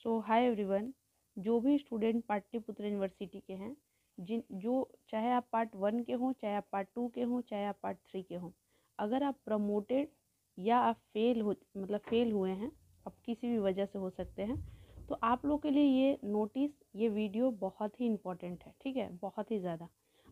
सो hi everyone. जो भी student Pataliputra university के हैं, जो चाहे आप पार्ट 1 के हों, चाहे आप पार्ट 2 के हों, चाहे आप पार्ट 3 के हों, अगर आप प्रमोटेड या आप फेल हुए हैं, अब किसी भी वजह से हो सकते हैं, तो आप लोग के लिए ये वीडियो बहुत ही इम्पोर्टेंट है। ठीक है, बहुत ही ज़्यादा।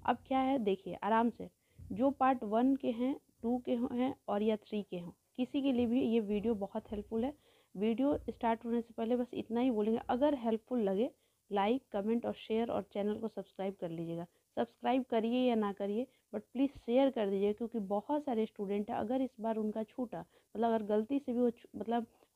अब क्या है, देखिए आराम से। जो पार्ट 1 के हैं, 2 के हैं और या 3 के हों, किसी के लिए भी ये वीडियो बहुत हेल्पफुल है। वीडियो स्टार्ट होने से पहले बस इतना ही बोलेंगे, अगर हेल्पफुल लगे लाइक कमेंट और शेयर और चैनल को सब्सक्राइब कर लीजिएगा। सब्सक्राइब करिए या ना करिए, बट प्लीज़ शेयर कर दीजिए, क्योंकि बहुत सारे स्टूडेंट हैं, अगर इस बार उनका छूटा, अगर गलती से भी वो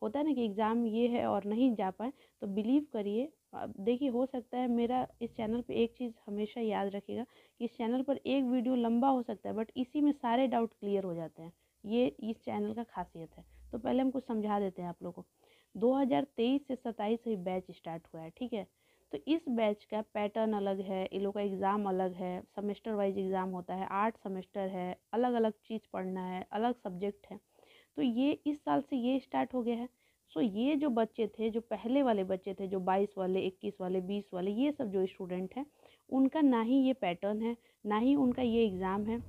होता है ना कि एग्ज़ाम ये है और नहीं जा पाए, तो बिलीव करिए। देखिए, हो सकता है मेरा इस चैनल पे एक चीज़ हमेशा याद रखिएगा कि इस चैनल पर एक वीडियो लंबा हो सकता है, बट इसी में सारे डाउट क्लियर हो जाते हैं। ये इस चैनल का खासियत है। तो पहले हम कुछ समझा देते हैं आप लोगों को। 2023 से 27 से बैच स्टार्ट हुआ है। ठीक है, तो इस बैच का पैटर्न अलग है, इन लोग का एग्ज़ाम अलग है, सेमेस्टर वाइज एग्ज़ाम होता है, 8 सेमेस्टर है, अलग अलग चीज़ पढ़ना है, अलग सब्जेक्ट है। तो ये इस साल से ये स्टार्ट हो गया है। सो ये जो बच्चे थे, जो पहले वाले बच्चे थे, जो 22 वाले, 21 वाले, 20 वाले, ये सब जो स्टूडेंट हैं, उनका ना ही ये पैटर्न है, ना ही उनका ये एग्ज़ाम है।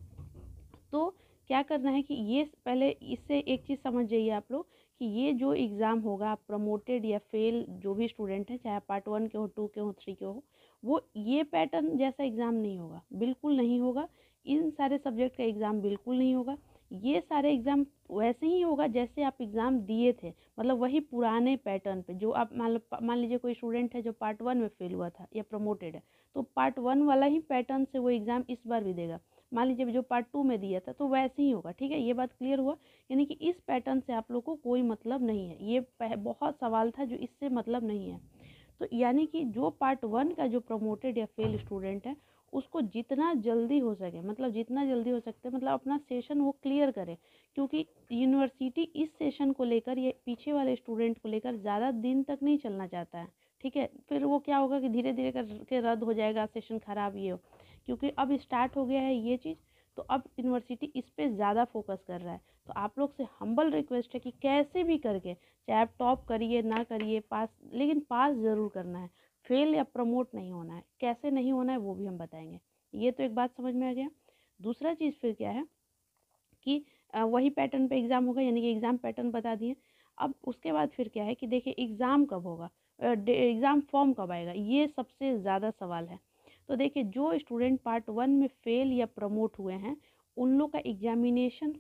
तो क्या करना है कि ये पहले इससे एक चीज़ समझ जाइए आप लोग कि ये जो एग्ज़ाम होगा, आप प्रमोटेड या फेल जो भी स्टूडेंट हैं, चाहे पार्ट 1 के हो, 2 के हो, 3 के हो, वो ये पैटर्न जैसा एग्ज़ाम नहीं होगा, बिल्कुल नहीं होगा। इन सारे सब्जेक्ट का एग्ज़ाम बिल्कुल नहीं होगा। ये सारे एग्ज़ाम वैसे ही होगा जैसे आप एग्ज़ाम दिए थे, वही पुराने पैटर्न पे। जो आप मान लीजिए कोई स्टूडेंट है जो पार्ट 1 में फेल हुआ था या प्रमोटेड है, तो पार्ट 1 वाला ही पैटर्न से वो एग्ज़ाम इस बार भी देगा। मान लीजिए जो पार्ट 2 में दिया था, तो वैसे ही होगा। ठीक है, ये बात क्लियर हुआ। यानी कि इस पैटर्न से आप लोग को कोई मतलब नहीं है। ये बहुत सवाल था जो इससे मतलब नहीं है। तो यानी कि जो पार्ट 1 का जो प्रमोटेड या फेल स्टूडेंट है, उसको जितना जल्दी हो सके, जितना जल्दी हो सकता है, अपना सेशन वो क्लियर करे। क्योंकि यूनिवर्सिटी इस सेशन को लेकर, ये पीछे वाले स्टूडेंट को लेकर ज़्यादा दिन तक नहीं चलना चाहता है। ठीक है, फिर वो क्या होगा कि धीरे धीरे करके रद्द हो जाएगा, सेशन खराब ये हो। क्योंकि अब स्टार्ट हो गया है ये चीज़, तो अब यूनिवर्सिटी इस पे ज़्यादा फोकस कर रहा है। तो आप लोग से हम्बल रिक्वेस्ट है कि कैसे भी करके, चाहे आप टॉप करिए ना करिए, पास, लेकिन पास ज़रूर करना है। फेल या प्रमोट नहीं होना है। कैसे नहीं होना है वो भी हम बताएंगे। ये तो एक बात समझ में आ गया। दूसरा चीज़ फिर क्या है कि वही पैटर्न पे एग्ज़ाम होगा, यानी कि एग्ज़ाम पैटर्न बता दिए। अब उसके बाद फिर क्या है कि देखिए, एग्ज़ाम कब होगा, एग्ज़ाम फॉर्म कब आएगा, ये सबसे ज़्यादा सवाल है। तो देखिए, जो स्टूडेंट पार्ट 1 में फेल या प्रमोट हुए हैं, उन लोग का एग्जामिनेशन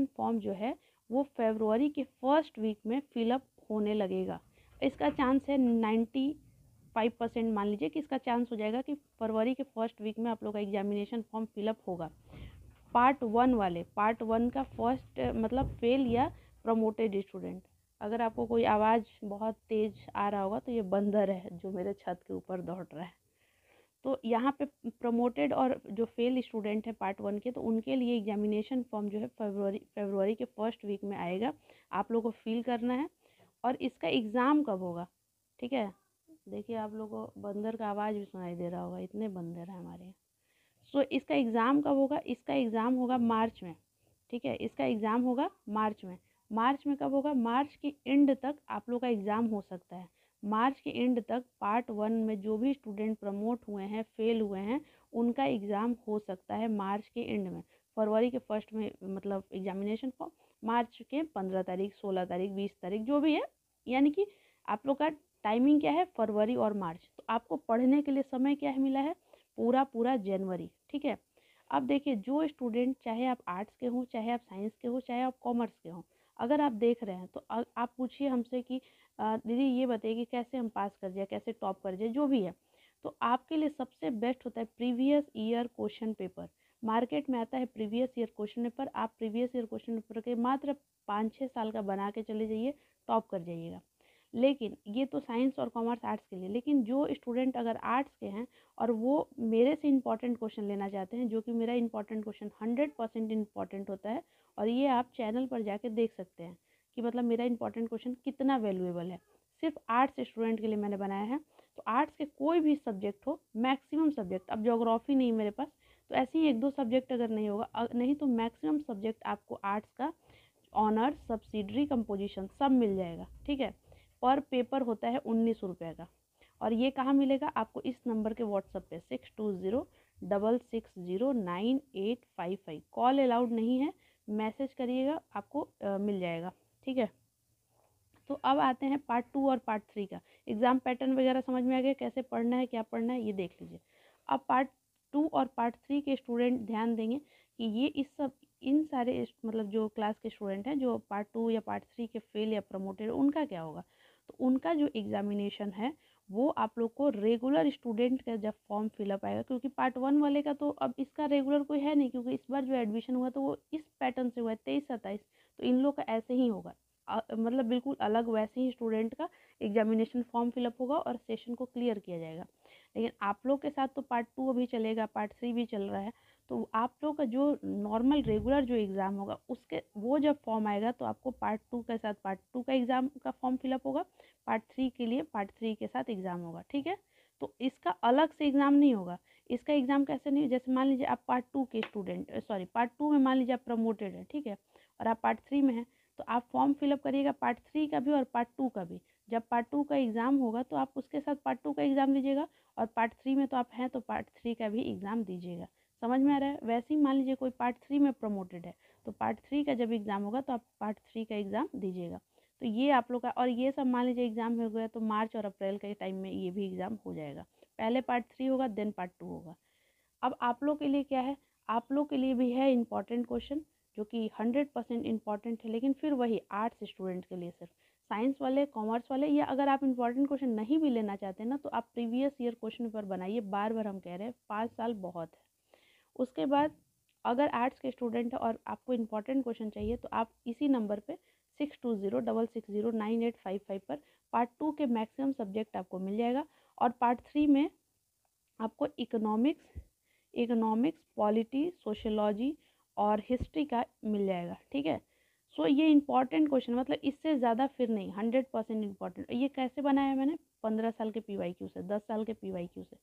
फॉर्म जो है, वो फरवरी के फर्स्ट वीक में फिलअप होने लगेगा। इसका चांस है 95%, मान लीजिए कि इसका चांस हो जाएगा कि फरवरी के फर्स्ट वीक में आप लोग का एग्जामिनेशन फॉर्म फिलअप होगा। पार्ट 1 का फर्स्ट फेल या प्रमोटेड स्टूडेंट। अगर आपको कोई आवाज़ बहुत तेज़ आ रहा होगा, तो ये बंदर है जो मेरे छत के ऊपर दौड़ रहा है। तो यहाँ पे प्रमोटेड और जो फेल स्टूडेंट है पार्ट 1 के, तो उनके लिए एग्जामिनेशन फॉर्म जो है फरवरी के फर्स्ट वीक में आएगा। आप लोग को फिल करना है। और इसका एग्ज़ाम कब होगा? ठीक है, देखिए आप लोगों को बंदर का आवाज़ भी सुनाई दे रहा होगा, इतने बंदर हैं हमारे यहाँ। सो इसका एग्ज़ाम कब होगा? इसका एग्ज़ाम होगा मार्च में। ठीक है, इसका एग्ज़ाम होगा मार्च में। मार्च में कब होगा? मार्च के एंड तक आप लोग का एग्ज़ाम हो सकता है। मार्च के एंड तक पार्ट 1 में जो भी स्टूडेंट प्रमोट हुए हैं, फेल हुए हैं, उनका एग्ज़ाम हो सकता है मार्च के एंड में। फरवरी के फर्स्ट में एग्जामिनेशन फॉर्म, मार्च के 15 तारीख, 16 तारीख, 20 तारीख, जो भी है। यानी कि आप लोग का टाइमिंग क्या है? फरवरी और मार्च। तो आपको पढ़ने के लिए समय क्या है मिला है? पूरा जनवरी। ठीक है, अब देखिए, जो स्टूडेंट, चाहे आप आर्ट्स के हों, चाहे आप साइंस के हों, चाहे आप कॉमर्स के हों, अगर आप देख रहे हैं, तो आप पूछिए हमसे कि दीदी ये बताइए कि कैसे हम पास कर जाए, कैसे टॉप कर जाए, जो भी है। तो आपके लिए सबसे बेस्ट होता है previous year question paper. Market में आता है प्रीवियस ईयर क्वेश्चन पेपर। आप प्रीवियस ईयर क्वेश्चन पेपर के मात्र 5-6 साल का बना के चले जाइए, टॉप कर जाइएगा। लेकिन ये तो साइंस और कॉमर्स आर्ट्स के लिए। लेकिन जो स्टूडेंट अगर आर्ट्स के हैं और वो मेरे से इंपॉर्टेंट क्वेश्चन लेना चाहते हैं, जो कि मेरा इंपॉर्टेंट क्वेश्चन 100% इंपॉर्टेंट होता है, और ये आप चैनल पर जाके देख सकते हैं कि मेरा इंपॉर्टेंट क्वेश्चन कितना वैल्यूएबल है। सिर्फ आर्ट्स स्टूडेंट के लिए मैंने बनाया है। तो आर्ट्स के कोई भी सब्जेक्ट हो, मैक्सिमम सब्जेक्ट, अब ज्योग्राफी नहीं मेरे पास, तो ऐसे ही 1-2 सब्जेक्ट अगर नहीं होगा, नहीं तो मैक्सिमम सब्जेक्ट आपको आर्ट्स का ऑनर्स, सब्सिडरी, कंपोजिशन सब मिल जाएगा। ठीक है, पर पेपर होता है 19 रुपये का। और ये कहाँ मिलेगा आपको? इस नंबर के व्हाट्सएप पे 6206609855। कॉल अलाउड नहीं है, मैसेज करिएगा, आपको मिल जाएगा। ठीक है, तो अब आते हैं पार्ट 2 और पार्ट 3 का। एग्ज़ाम पैटर्न वगैरह समझ में आ गया, कैसे पढ़ना है, क्या पढ़ना है, ये देख लीजिए। अब पार्ट 2 और पार्ट 3 के स्टूडेंट ध्यान देंगे कि ये इन सारे मतलब जो क्लास के स्टूडेंट हैं जो पार्ट 2 या पार्ट 3 के फेल या प्रमोटेड, उनका क्या होगा? तो उनका जो एग्जामिनेशन है वो आप लोग को रेगुलर स्टूडेंट का जब फॉर्म फिलअप आएगा, क्योंकि पार्ट 1 वाले का तो अब इसका रेगुलर कोई है नहीं, क्योंकि इस बार जो एडमिशन हुआ तो वो इस पैटर्न से हुआ है 23-27, तो इन लोग का ऐसे ही होगा। मतलब बिल्कुल अलग वैसे ही स्टूडेंट का एग्जामिनेशन फॉर्म फिलअप होगा और सेशन को क्लियर किया जाएगा। लेकिन आप लोग के साथ तो पार्ट 2 अभी चलेगा, पार्ट 3 भी चल रहा है, तो आप लोग का जो नॉर्मल रेगुलर जो एग्ज़ाम होगा उसके वो जब फॉर्म आएगा तो आपको पार्ट 2 के साथ पार्ट 2 का एग्ज़ाम का फॉर्म फिलअप होगा, पार्ट 3 के लिए पार्ट 3 के साथ एग्ज़ाम होगा। ठीक है, तो इसका अलग से एग्ज़ाम नहीं होगा। इसका एग्ज़ाम कैसे नहीं, जैसे मान लीजिए आप पार्ट 2 के स्टूडेंट, सॉरी पार्ट 2 में मान लीजिए आप प्रमोटेड है, ठीक है, और आप पार्ट 3 में हैं, तो आप फॉर्म फिलअप करिएगा पार्ट 3 का भी और पार्ट 2 का भी। जब पार्ट 2 का एग्ज़ाम होगा तो आप उसके साथ पार्ट 2 का एग्ज़ाम दीजिएगा, और पार्ट 3 में तो आप हैं तो पार्ट 3 का भी एग्ज़ाम दीजिएगा। समझ में आ रहा है? वैसे ही मान लीजिए कोई पार्ट 3 में प्रमोटेड है तो पार्ट 3 का जब एग्ज़ाम होगा तो आप पार्ट 3 का एग्ज़ाम दीजिएगा। तो ये आप लोग का, और ये सब मान लीजिए एग्ज़ाम हो गया तो मार्च और अप्रैल के टाइम में ये भी एग्ज़ाम हो जाएगा। पहले पार्ट 3 होगा, देन पार्ट 2 होगा। अब आप लोग के लिए क्या है, आप लोग के लिए भी है इम्पॉर्टेंट क्वेश्चन जो कि 100% इम्पॉर्टेंट है, लेकिन फिर वही आर्ट्स स्टूडेंट के लिए सिर्फ। साइंस वाले, कॉमर्स वाले, या अगर आप इम्पॉर्टेंट क्वेश्चन नहीं भी लेना चाहते ना तो आप प्रीवियस ईयर क्वेश्चन पेपर बनाइए। बार बार हम कह रहे हैं 5 साल बहुत है। उसके बाद अगर आर्ट्स के स्टूडेंट है और आपको इम्पॉर्टेंट क्वेश्चन चाहिए तो आप इसी नंबर पे 6206609855 पर पार्ट 2 के मैक्सिमम सब्जेक्ट आपको मिल जाएगा। और पार्ट 3 में आपको इकोनॉमिक्स, पॉलिटी, सोशियोलॉजी और हिस्ट्री का मिल जाएगा। ठीक है, सो ये इंपॉर्टेंट क्वेश्चन, मतलब इससे ज़्यादा फिर नहीं, 100% इम्पॉर्टेंट। ये कैसे बनाया मैंने? 15 साल के PYQ से, 10 साल के PYQ से।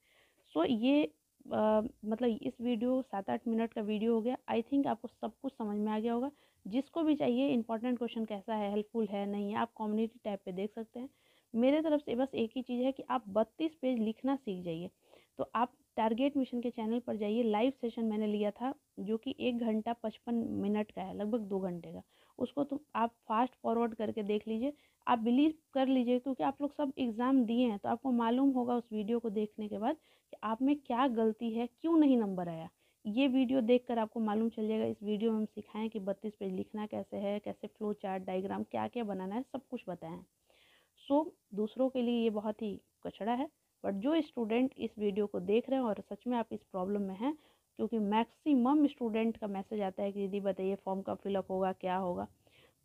सो ये मतलब इस वीडियो 7-8 मिनट का वीडियो हो गया। आई थिंक आपको सब कुछ समझ में आ गया होगा। जिसको भी चाहिए इंपॉर्टेंट क्वेश्चन कैसा है, हेल्पफुल है नहीं है, आप कम्युनिटी टैब पे देख सकते हैं। मेरे तरफ से बस एक ही चीज़ है कि आप 32 पेज लिखना सीख जाइए। तो आप टारगेट मिशन के चैनल पर जाइए, लाइव सेशन मैंने लिया था जो कि 1 घंटा 55 मिनट का है, लगभग 2 घंटे का। उसको तो आप फास्ट फॉरवर्ड करके देख लीजिए। आप बिलीव कर लीजिए, क्योंकि आप लोग सब एग्ज़ाम दिए हैं तो आपको मालूम होगा उस वीडियो को देखने के बाद कि आप में क्या गलती है, क्यों नहीं नंबर आया। ये वीडियो देखकर आपको मालूम चल जाएगा। इस वीडियो में हम सिखाएं कि 32 पेज लिखना कैसे है, कैसे फ्लो चार्ट, डायग्राम, क्या क्या बनाना है, सब कुछ बताएं। सो दूसरों के लिए ये बहुत ही कचड़ा है, बट जो स्टूडेंट इस वीडियो को देख रहे हैं और सच में आप इस प्रॉब्लम में हैं, क्योंकि मैक्सिमम स्टूडेंट का मैसेज आता है कि दीदी बताइए फॉर्म कब फिलअप होगा, क्या होगा।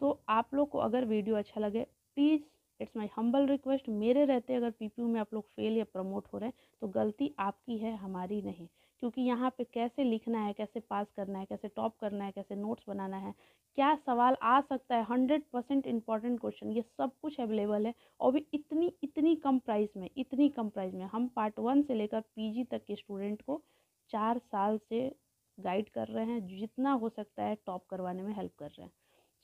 तो आप लोग को अगर वीडियो अच्छा लगे, please it's my humble request, मेरे रहते अगर PPU में आप लोग फेल या प्रमोट हो रहे हैं तो गलती आपकी है, हमारी नहीं। क्योंकि यहाँ पे कैसे लिखना है, कैसे पास करना है, कैसे टॉप करना है, कैसे नोट्स बनाना है, क्या सवाल आ सकता है, 100% इम्पॉर्टेंट क्वेश्चन, ये सब कुछ अवेलेबल है। और भी इतनी कम प्राइस में, इतनी कम प्राइस में। हम पार्ट 1 से लेकर PG तक के स्टूडेंट को 4 साल से गाइड कर रहे हैं, जितना हो सकता है टॉप करवाने में हेल्प कर रहे हैं।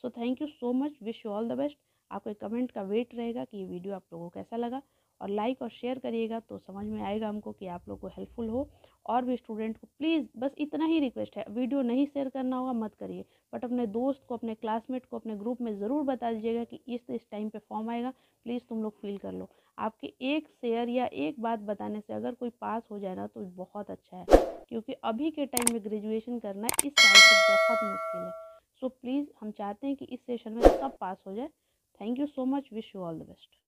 So thank you so much, wish you all the best. आपके कमेंट का वेट रहेगा कि ये वीडियो आप लोगों को कैसा लगा, और लाइक और शेयर करिएगा तो समझ में आएगा हमको कि आप लोग को हेल्पफुल हो। और भी स्टूडेंट को प्लीज़ बस इतना ही रिक्वेस्ट है, वीडियो नहीं शेयर करना होगा मत करिए, बट अपने दोस्त को, अपने क्लासमेट को, अपने ग्रुप में ज़रूर बता दीजिएगा कि इस टाइम पे फॉर्म आएगा, प्लीज़ तुम लोग फिल कर लो। आपके एक शेयर या एक बात बताने से अगर कोई पास हो जाए ना तो बहुत अच्छा है, क्योंकि अभी के टाइम में ग्रेजुएशन करना इस साल से बहुत मुश्किल है। सो प्लीज़ हम चाहते हैं कि इस सेशन में सब पास हो जाए। Thank you so much, wish you all the best.